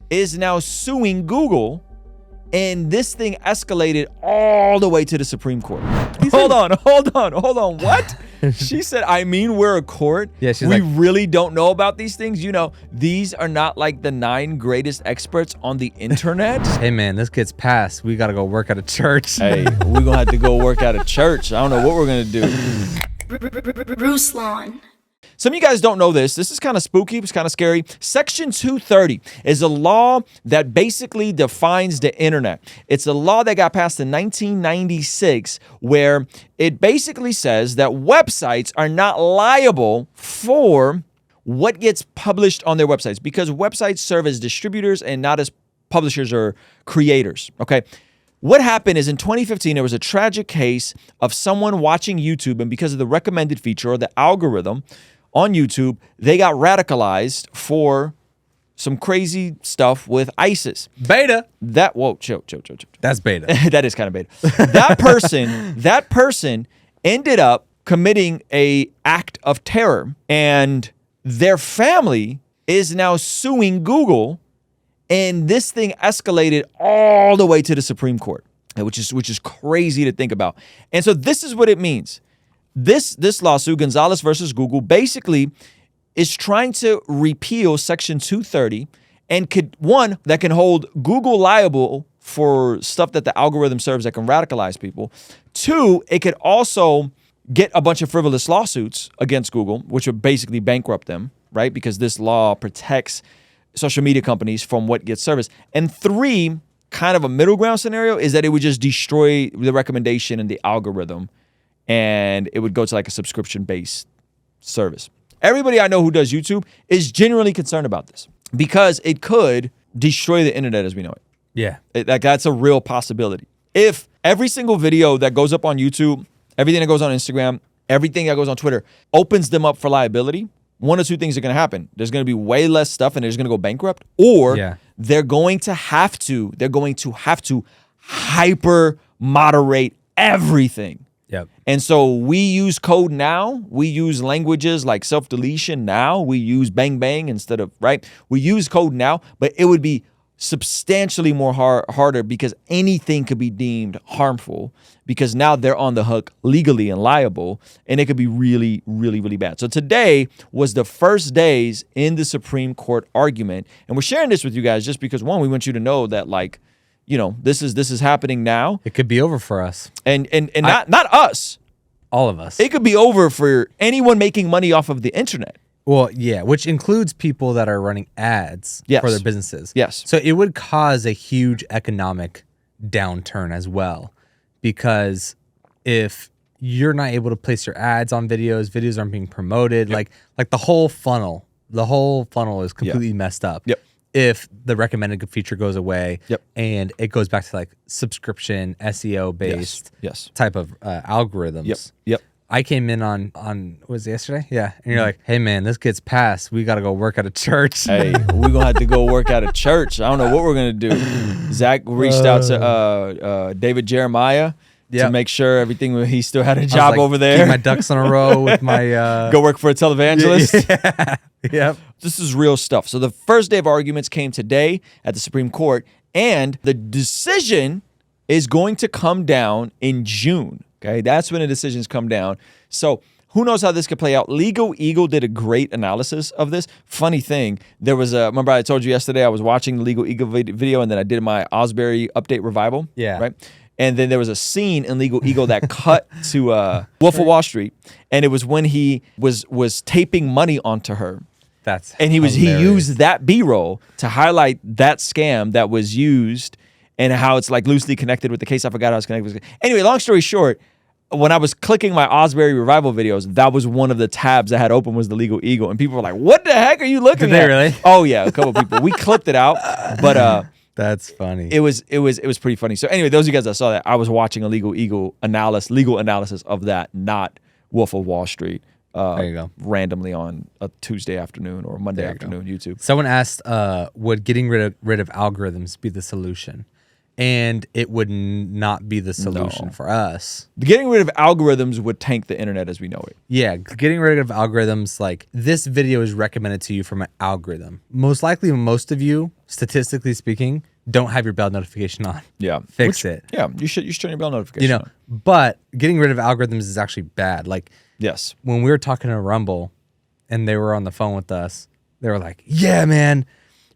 is now suing Google, and this thing escalated all the way to the Supreme Court. Hold on. What? She said, I mean, we're a court. Yeah, she's we like, really don't know about these things. You know, these are not like the 9 greatest experts on the internet. hey, man, this gets passed. We got to go work at a church. Hey, we're going to have to go work at a church. I don't know what we're going to do. Ruslan. Some of you guys don't know this. This is kind of spooky. It's kind of scary. Section 230 is a law that basically defines the internet. It's a law that got passed in 1996 where it basically says that websites are not liable for what gets published on their websites because websites serve as distributors and not as publishers or creators, okay? What happened is in 2015, there was a tragic case of someone watching YouTube, and because of the recommended feature or the algorithm on YouTube, they got radicalized for some crazy stuff with ISIS. Beta. Chill. That's beta. That is kind of beta. That person ended up committing a act of terror, and their family is now suing Google, and this thing escalated all the way to the Supreme Court, which is crazy to think about. And so this is what it means. This lawsuit, Gonzalez versus Google, basically is trying to repeal Section 230 and that can hold Google liable for stuff that the algorithm serves that can radicalize people. 2, it could also get a bunch of frivolous lawsuits against Google, which would basically bankrupt them, right? Because this law protects social media companies from what gets serviced. And 3, kind of a middle ground scenario, is that it would just destroy the recommendation and the algorithm, and it would go to like a subscription-based service. Everybody I know who does YouTube is genuinely concerned about this because it could destroy the internet as we know it. Yeah. That's a real possibility. If every single video that goes up on YouTube, everything that goes on Instagram, everything that goes on Twitter opens them up for liability, one or two things are going to happen. There's going to be way less stuff and they're just going to go bankrupt, or they're going to have to hyper moderate everything. Yep. And so we use code now. We use languages like self-deletion now. We use bang bang instead of, right? We use code now, but it would be substantially more harder because anything could be deemed harmful because now they're on the hook legally and liable, and it could be really, really, really bad. So today was the first days in the Supreme Court argument, and we're sharing this with you guys just because, one, we want you to know that, like, you know, this is happening now. It could be over for us. And not us. All of us. It could be over for anyone making money off of the internet. Well, yeah, which includes people that are running ads for their businesses. Yes. So it would cause a huge economic downturn as well, because if you're not able to place your ads on videos aren't being promoted, like the whole funnel is completely messed up. Yep. If the recommended feature goes away, Yep. and it goes back to like subscription SEO based type of algorithms. Yep. I came in on was it yesterday? Yeah. And you're like, hey man, this gets passed. We got to go work at a church. Hey, we're going to have to go work at a church. I don't know what we're going to do. Zach reached out to David Jeremiah to make sure everything, he still had a job over there. Keep my ducks in a row with my... Go work for a televangelist. Yeah. Yep. This is real stuff. So the first day of arguments came today at the Supreme Court, and the decision is going to come down in June. Okay, that's when the decisions come down. So who knows how this could play out? Legal Eagle did a great analysis of this. Funny thing, there was remember I told you yesterday I was watching the Legal Eagle video, and then I did my Osbury update revival. Yeah. Right? And then there was a scene in Legal Eagle that cut to Wolf of Wall Street, and it was when he was taping money onto her. He used that B-roll to highlight that scam that was used and how it's like loosely connected with the case. I forgot how it's connected with. Anyway, long story short, when I was clicking my Osbury revival videos, that was one of the tabs I had open was the Legal Eagle, and people were like, "What the heck are you looking at?" Did they really? Oh yeah, a couple of people. We clipped it out, but that's funny. It was pretty funny. So anyway, those of you guys that saw that, I was watching a Legal Eagle legal analysis of that, not Wolf of Wall Street. There you go. Randomly on a Tuesday afternoon or Monday afternoon YouTube. Someone asked, would getting rid of algorithms be the solution? and it would not be the solution for us. Getting rid of algorithms would tank the internet as we know it. Yeah, getting rid of algorithms, like this video is recommended to you from an algorithm. Most likely, most of you, statistically speaking, don't have your bell notification on. Yeah. Fix it. Yeah, you should turn your bell notification on. But getting rid of algorithms is actually bad. Like, yes. When we were talking to Rumble and they were on the phone with us, they were like, yeah, man,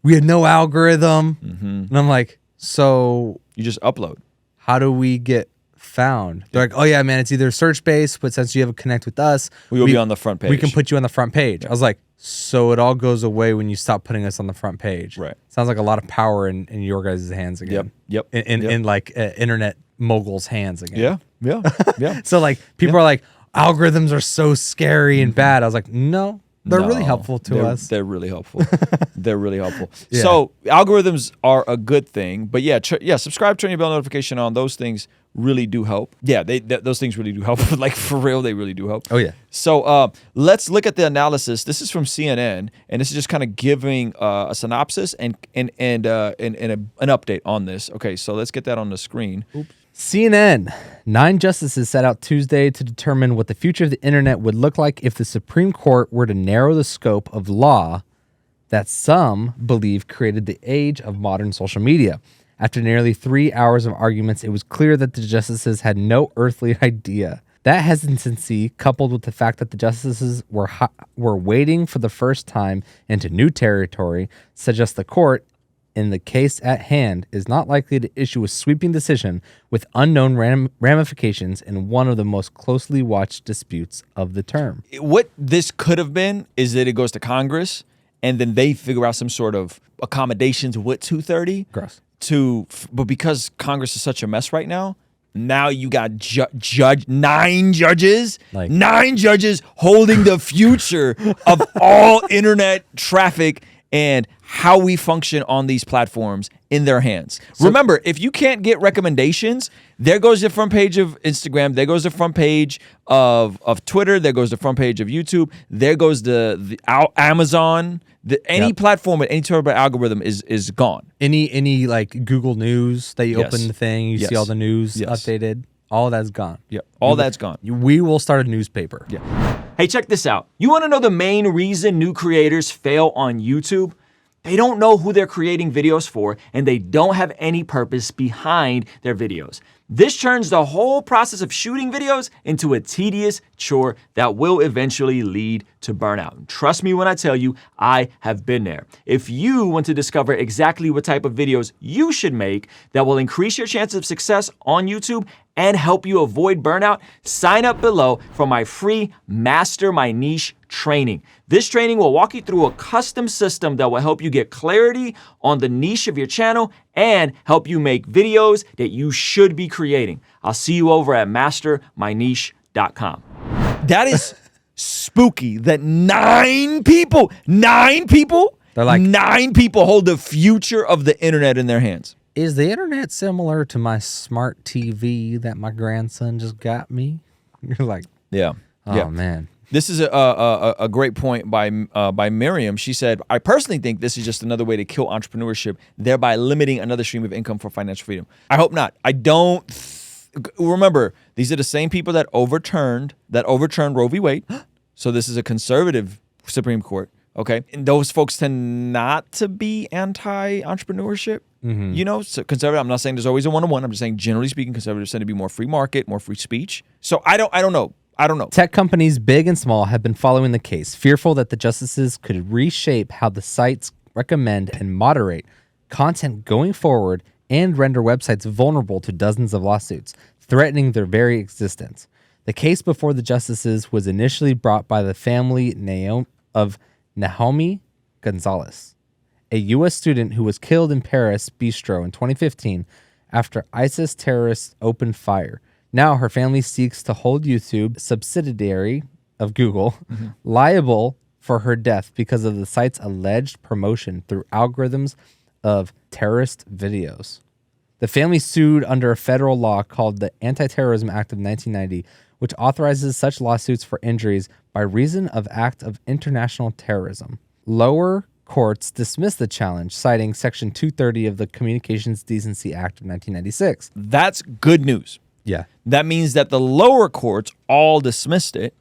we had no algorithm. And I'm like, so you just upload. How do we get found? They're like, oh yeah, man, it's either search based, but since you have a connect with us, we will be on the front page. We can put you on the front page. I was like, so it all goes away when you stop putting us on the front page. Right. Sounds like a lot of power in your guys' hands again. Yep. In like internet moguls' hands again. Yeah. So like people are like, algorithms are so scary and bad. I was like, no. They're really helpful to us. They're really helpful. They're really helpful. Yeah. So algorithms are a good thing, but subscribe, turn your bell notification on. Those things really do help. Yeah, those things really do help. Like for real, they really do help. Oh yeah. So let's look at the analysis. This is from CNN, and this is just kind of giving a synopsis and an update on this. Okay, so let's get that on the screen. Oops. CNN. 9 justices set out Tuesday to determine what the future of the internet would look like if the Supreme Court were to narrow the scope of law that some believe created the age of modern social media. After nearly 3 hours of arguments, it was clear that the justices had no earthly idea. That hesitancy, coupled with the fact that the justices were wading for the first time into new territory, suggests the court, in the case at hand, is not likely to issue a sweeping decision with unknown ramifications in one of the most closely watched disputes of the term. What this could have been is that it goes to Congress, and then they figure out some sort of accommodations with 230. Gross. But because Congress is such a mess right now, now you got nine judges holding the future of all internet traffic and how we function on these platforms in their hands. So, remember, if you can't get recommendations, there goes the front page of Instagram, there goes the front page of Twitter, there goes the front page of YouTube, there goes the Amazon. Any platform with any sort of algorithm is gone. Any like Google News that you open the thing, you see all the news updated. All that's gone. Yep. All that's gone. We will start a newspaper. Yeah. Hey, check this out. You want to know the main reason new creators fail on YouTube? They don't know who they're creating videos for, and they don't have any purpose behind their videos. This turns the whole process of shooting videos into a tedious chore that will eventually lead to burnout. And trust me when I tell you, I have been there. If you want to discover exactly what type of videos you should make that will increase your chances of success on YouTube and help you avoid burnout, sign up below for my free Master My Niche training. This training will walk you through a custom system that will help you get clarity on the niche of your channel and help you make videos that you should be creating. I'll see you over at mastermyniche.com. That is spooky that nine people hold the future of the internet in their hands. Is the internet similar to my smart TV that my grandson just got me? You're like, man. This is a great point by Miriam. She said, I personally think this is just another way to kill entrepreneurship, thereby limiting another stream of income for financial freedom. I hope not. I don't. Remember, these are the same people that overturned Roe v. Wade. So this is a conservative Supreme Court. Okay. And those folks tend not to be anti-entrepreneurship. Mm-hmm. You know, so conservative, I'm not saying there's always a one-on-one. I'm just saying, generally speaking, conservatives tend to be more free market, more free speech. So I don't know. Tech companies, big and small, have been following the case, fearful that the justices could reshape how the sites recommend and moderate content going forward and render websites vulnerable to dozens of lawsuits, threatening their very existence. The case before the justices was initially brought by the family of Naomi Gonzalez, a U.S. student who was killed in Paris Bistro in 2015 after ISIS terrorists opened fire. Now her family seeks to hold YouTube, subsidiary of Google, liable for her death because of the site's alleged promotion through algorithms of terrorist videos. The family sued under a federal law called the Anti-Terrorism Act of 1990, which authorizes such lawsuits for injuries by reason of act of international terrorism. Lower courts dismissed the challenge, citing Section 230 of the Communications Decency Act of 1996. That's good news. Yeah. That means that the lower courts all dismissed it.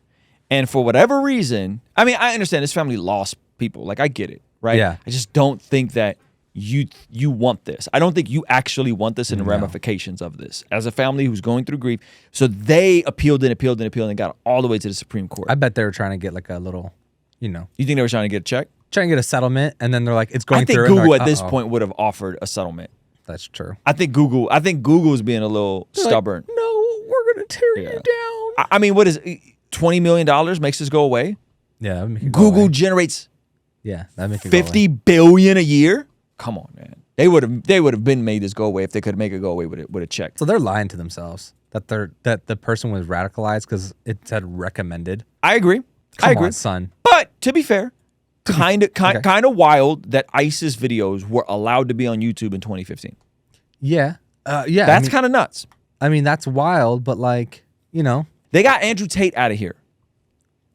And for whatever reason, I mean, I understand this family lost people. Like, I get it, right? Yeah. I just don't think that you want this. I don't think you actually want this and the ramifications of this as a family who's going through grief. So they appealed and got all the way to the Supreme Court. I bet they were trying to get like a little, You think they were trying to get a check? trying to get a settlement, and then they're like, it's going through. I think Google like, at this point would have offered a settlement. That's true. I think Google is being a little stubborn. Like, no, we're going to tear you down. I mean, what is $20 million makes this go away? Yeah, that would make it go Google away. generates that make it go away. $50 billion a year. Come on, man. They would have been made this go away if they could make it go away with a check. So they're lying to themselves that the person was radicalized because it said recommended. I agree. Come on, son. But to be fair, kind of wild that ISIS videos were allowed to be on YouTube in 2015. Yeah. Yeah. That's kind of nuts. I mean, that's wild, but like, They got Andrew Tate out of here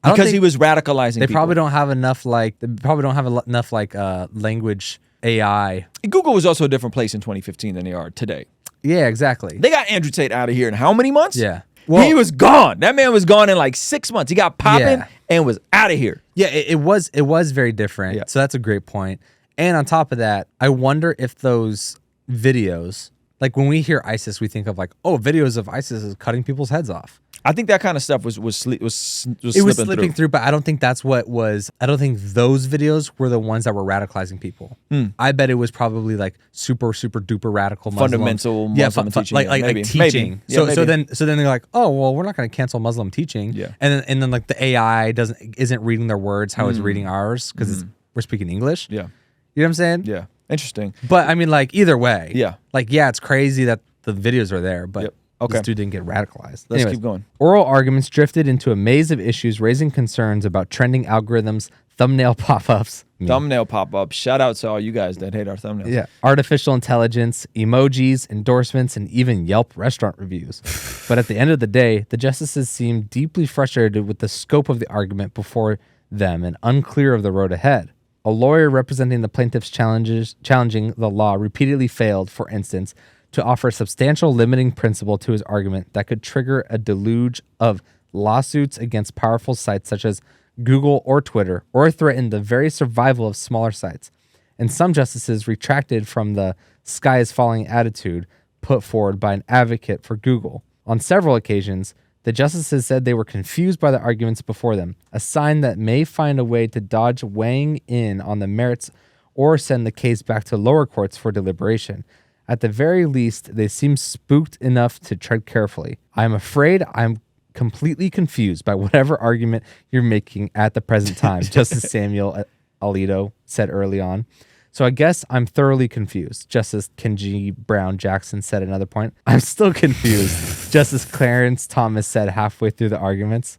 I don't because he think- was radicalizing they people. probably don't have enough enough language AI. Google was also a different place in 2015 than they are today. Yeah, exactly. They got Andrew Tate out of here in how many months? Yeah. He was gone. That man was gone in like 6 months. He got popping Yeah. and was out of here. Yeah, it was very different. Yeah. So that's a great point. And on top of that, I wonder if those videos, like when we hear ISIS, we think of like, oh, videos of ISIS is cutting people's heads off. I think that kind of stuff was slipping through, but I don't think that's what was. I don't think those videos were the ones that were radicalizing people. I bet it was probably like super duper radical Muslims. Fundamental Muslim teaching. like maybe. teaching. Yeah, So maybe. then they're like, oh well, we're not going to cancel Muslim teaching. Yeah. And then like the AI isn't reading their words how it's reading ours because we're speaking English. Yeah. You know what I'm saying? Yeah. Interesting. But I mean, like either way. Yeah. Like it's crazy that the videos are there, but. Yep. Okay. This dude didn't get radicalized. Let's Anyways, keep going. Oral arguments drifted into a maze of issues, raising concerns about trending algorithms, thumbnail pop-ups. Thumbnail pop-up. Shout out to all you guys that hate our thumbnails. Yeah. Artificial intelligence, emojis, endorsements, and even Yelp restaurant reviews. But at the end of the day, the justices seemed deeply frustrated with the scope of the argument before them and unclear of the road ahead. A lawyer representing the plaintiffs challenging the law repeatedly failed, for instance, to offer a substantial limiting principle to his argument that could trigger a deluge of lawsuits against powerful sites such as Google or Twitter, or threaten the very survival of smaller sites. And some justices retracted from the sky is falling attitude put forward by an advocate for Google. On several occasions, the justices said they were confused by the arguments before them, a sign that may find a way to dodge weighing in on the merits or send the case back to lower courts for deliberation. At the very least, they seem spooked enough to tread carefully. I'm afraid I'm completely confused by whatever argument you're making at the present time, Justice Samuel Alito said early on. So I guess I'm thoroughly confused, Justice Kenji Brown Jackson said at another point. I'm still confused, Justice Clarence Thomas said halfway through the arguments.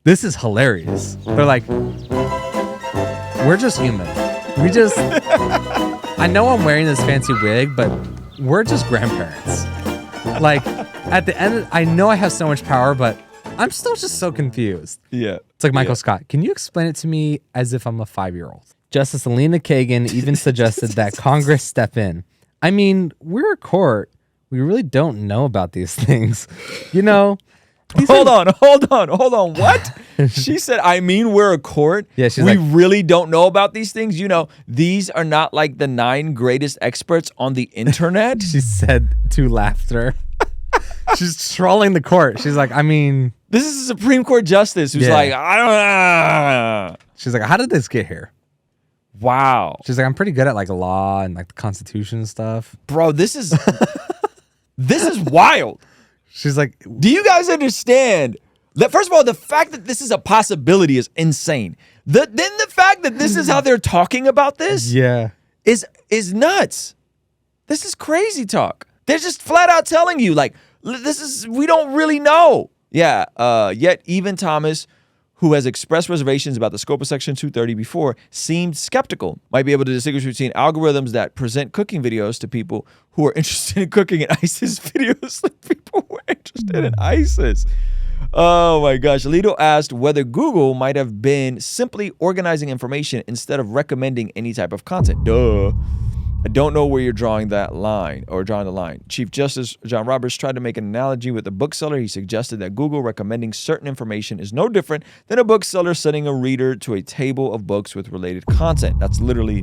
This is hilarious. They're like, we're just human. I know I'm wearing this fancy wig, but we're just grandparents. Like, at the end, I know I have so much power, but I'm still just so confused. Yeah. It's like Michael Scott. Can you explain it to me as if I'm a 5-year-old? Justice Alina Kagan even suggested that Congress step in. I mean, we're a court. We really don't know about these things. Hold on. What? She said, I mean, we're a court. Yeah, she's we like, really don't know about these things. These are not like the 9 greatest experts on the internet. She said to laughter. She's trolling the court. She's like, I mean. This is a Supreme Court justice who's like, I don't know. She's like, how did this get here? Wow. She's like, I'm pretty good at like law and like the Constitution and stuff. Bro, this is wild. She's like, do you guys understand that? First of all, the fact that this is a possibility is insane. Then the fact that this is how they're talking about this is nuts. This is crazy talk. They're just flat out telling you, like, we don't really know. Yeah. Yet even Thomas, who has expressed reservations about the scope of Section 230 before, seemed skeptical. Might be able to distinguish between algorithms that present cooking videos to people who are interested in cooking and ISIS videos to people who are interested in ISIS. Oh my gosh. Alito asked whether Google might have been simply organizing information instead of recommending any type of content. Duh. I don't know where you're drawing that line or drawing the line. Chief Justice John Roberts tried to make an analogy with a bookseller. He suggested that Google recommending certain information is no different than a bookseller sending a reader to a table of books with related content. That's literally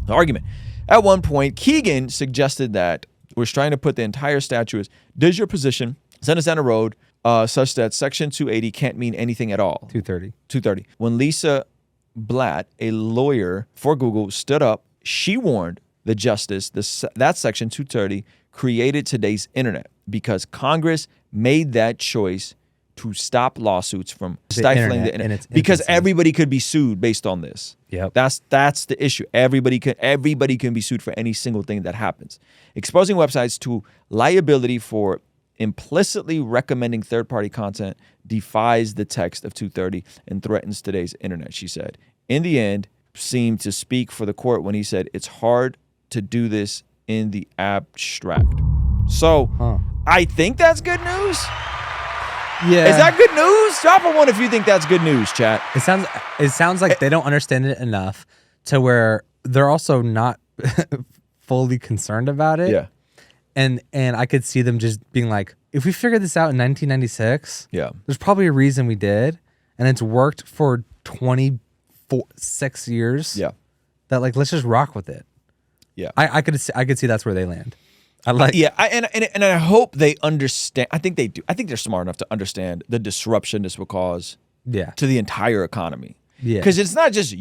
the argument. At one point, Keegan suggested that was trying to put the entire statute as, does your position send us down a road such that Section 280 can't mean anything at all? 230. When Lisa Blatt, a lawyer for Google, stood up, she warned the justice that Section 230 created today's internet because Congress made that choice to stop lawsuits from stifling the internet because everybody could be sued based on this. Yep. That's the issue. Everybody can be sued for any single thing that happens. Exposing websites to liability for implicitly recommending third-party content defies the text of 230 and threatens today's internet, she said. In the end, seemed to speak for the court when he said it's hard to do this in the abstract. So I think that's good news. Yeah. Is that good news? Drop a one if you think that's good news, chat. It sounds like they don't understand it enough to where they're also not fully concerned about it. Yeah. And I could see them just being like, if we figured this out in 1996, there's probably a reason we did, and it's worked for 6 years. Yeah. That like, let's just rock with it. Yeah. I could see that's where they land. And I hope they understand. I think they do. I think they're smart enough to understand the disruption this will cause to the entire economy. Yeah. Because it's not just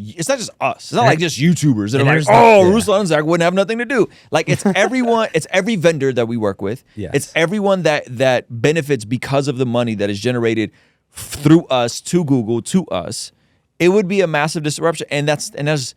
us. It's not like just YouTubers that are like, Ruslan and Zach wouldn't have nothing to do. Like it's everyone, it's every vendor that we work with. Yes. It's everyone that benefits because of the money that is generated through us to Google to us. It would be a massive disruption. And there's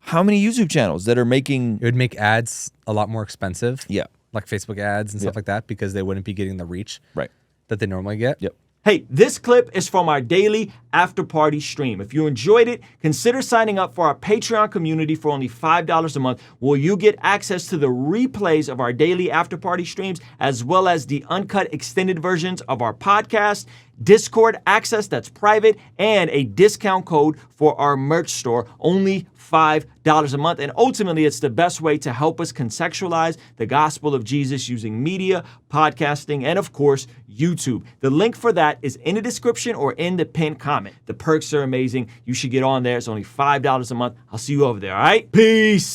how many YouTube channels that are making it would make ads a lot more expensive. Yeah. Like Facebook ads and stuff like that because they wouldn't be getting the reach that they normally get. Yep. Hey, this clip is from our daily after party stream. If you enjoyed it, consider signing up for our Patreon community for only $5 a month, where you get access to the replays of our daily after party streams, as well as the uncut extended versions of our podcast, Discord access that's private, and a discount code for our merch store, only $5 a month. And ultimately, it's the best way to help us contextualize the gospel of Jesus using media, podcasting, and of course, YouTube. The link for that is in the description or in the pinned comment. The perks are amazing. You should get on there. It's only $5 a month. I'll see you over there, all right? Peace.